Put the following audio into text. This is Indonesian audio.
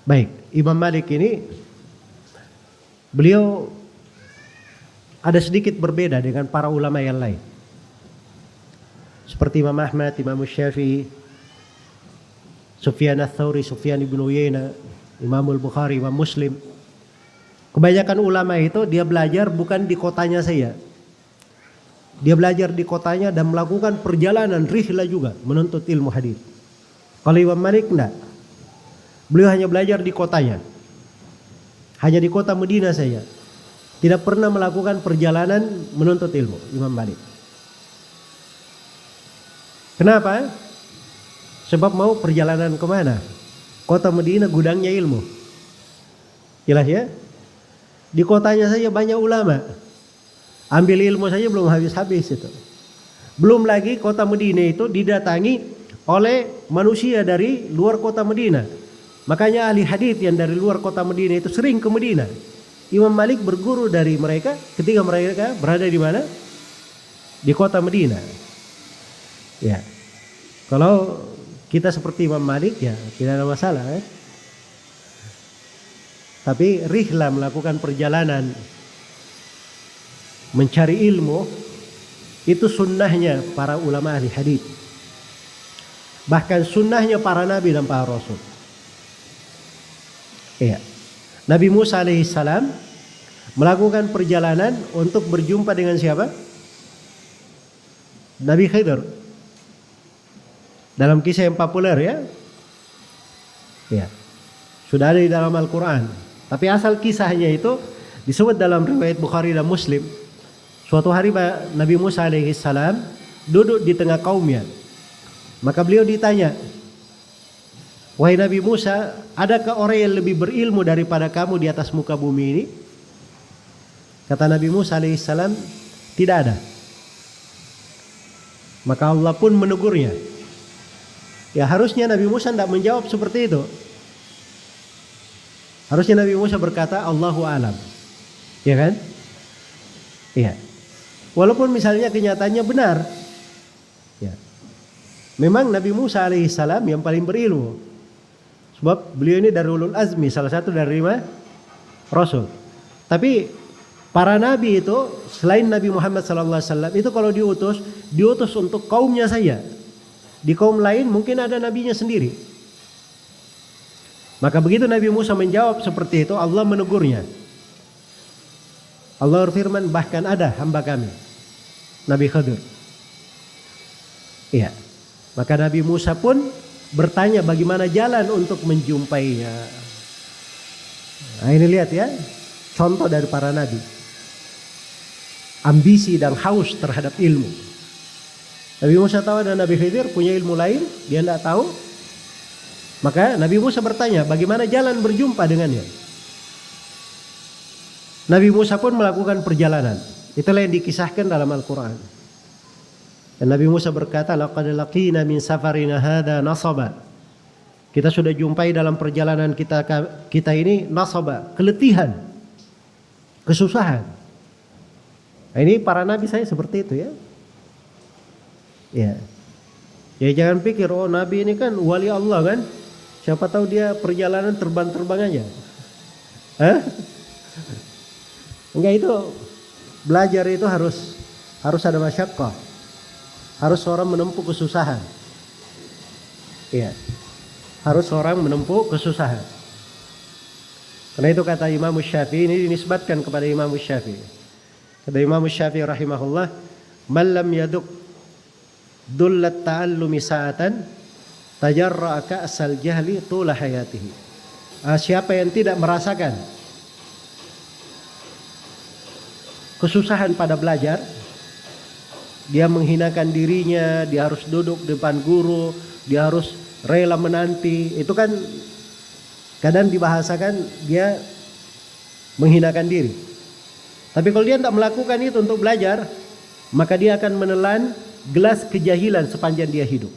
Baik, Imam Malik ini beliau ada sedikit berbeda dengan para ulama yang lain. Seperti Imam Ahmad, Imam Syafi'i, Sufyan ats-Tsauri, Sufyan ibn Uyainah, Imam Al-Bukhari, Imam Muslim. Kebanyakan ulama itu dia belajar bukan di kotanya saya. Dia belajar di kotanya dan melakukan perjalanan rihlah juga menuntut ilmu hadis. Kalau Imam Malik enggak. Beliau hanya belajar di kotanya. Hanya di kota Madinah saja. Tidak pernah melakukan perjalanan menuntut ilmu Imam Malik. Kenapa? Sebab mau perjalanan kemana? Kota Madinah gudangnya ilmu. Jelas ya? Di kotanya saja banyak ulama. Ambil ilmu saja belum habis-habis itu. Belum lagi kota Madinah itu didatangi oleh manusia dari luar kota Madinah. Makanya ahli hadis yang dari luar kota Madinah itu sering ke Madinah. Imam Malik berguru dari mereka ketika mereka berada di mana? Di kota Madinah. Ya. Kalau kita seperti Imam Malik ya tidak ada masalah. Tapi rihlah melakukan perjalanan mencari ilmu itu sunnahnya para ulama ahli hadis. Bahkan sunnahnya para nabi dan para rasul. Iya. Nabi Musa alaihissalam melakukan perjalanan untuk berjumpa dengan siapa? Nabi Khidir. Dalam kisah yang populer ya. Ya. Sudah ada di dalam Al-Quran. Tapi asal kisahnya itu disebut dalam riwayat Bukhari dan Muslim. Suatu hari Nabi Musa alaihissalam duduk di tengah kaumnya. Maka beliau ditanya, wahai Nabi Musa, adakah orang yang lebih berilmu daripada kamu di atas muka bumi ini? Kata Nabi Musa alaihissalam, tidak ada. Maka Allah pun menegurnya. Ya harusnya Nabi Musa tidak menjawab seperti itu. Harusnya Nabi Musa berkata, Allahu a'lam. Ya kan? Iya. Walaupun misalnya kenyataannya benar. Ya. Memang Nabi Musa alaihissalam yang paling berilmu. Sebab beliau ini dari ulul azmi, salah satu dari 5 rasul. Tapi para nabi itu selain Nabi Muhammad SAW itu kalau diutus untuk kaumnya saja. Di kaum lain mungkin ada nabinya sendiri. Maka begitu Nabi Musa menjawab seperti itu, Allah menegurnya. Allah berfirman, bahkan ada hamba kami, Nabi Khidir. Iya. Maka Nabi Musa pun bertanya bagaimana jalan untuk menjumpainya. Nah ini lihat ya, contoh dari para nabi. Ambisi dan haus terhadap ilmu. Nabi Musa tahu ada Nabi Khidir punya ilmu lain, dia tidak tahu. Maka Nabi Musa bertanya bagaimana jalan berjumpa dengannya. Nabi Musa pun melakukan perjalanan. Itulah yang dikisahkan dalam Al-Quran. Dan Nabi Musa berkata, laqad laqina min safarina hadha nasaba. Kita sudah jumpai dalam perjalanan kita ini nasaba, keletihan, kesusahan. Nah, ini para nabi saya seperti itu ya. Ya. Ya jangan pikir oh nabi ini kan wali Allah kan. Siapa tahu dia perjalanan terbang-terbang aja. Hah? Enggak, itu belajar itu harus ada masyaqqah. Harus orang menempuh kesusahan. Iya. Harus orang menempuh kesusahan. Karena itu kata Imam Syafi'i, ini dinisbatkan kepada Imam Syafi'i. Kata Imam Syafi'i rahimahullah, "Man lam yaduk dullat ta'allumi sa'atan tajarra'a ka'sal jahli tula hayatihi." Siapa yang tidak merasakan kesusahan pada belajar, dia menghinakan dirinya, dia harus duduk depan guru, dia harus rela menanti. Itu kan kadang dibahasakan dia menghinakan diri. Tapi kalau dia tidak melakukan itu untuk belajar, maka dia akan menelan gelas kejahilan sepanjang dia hidup.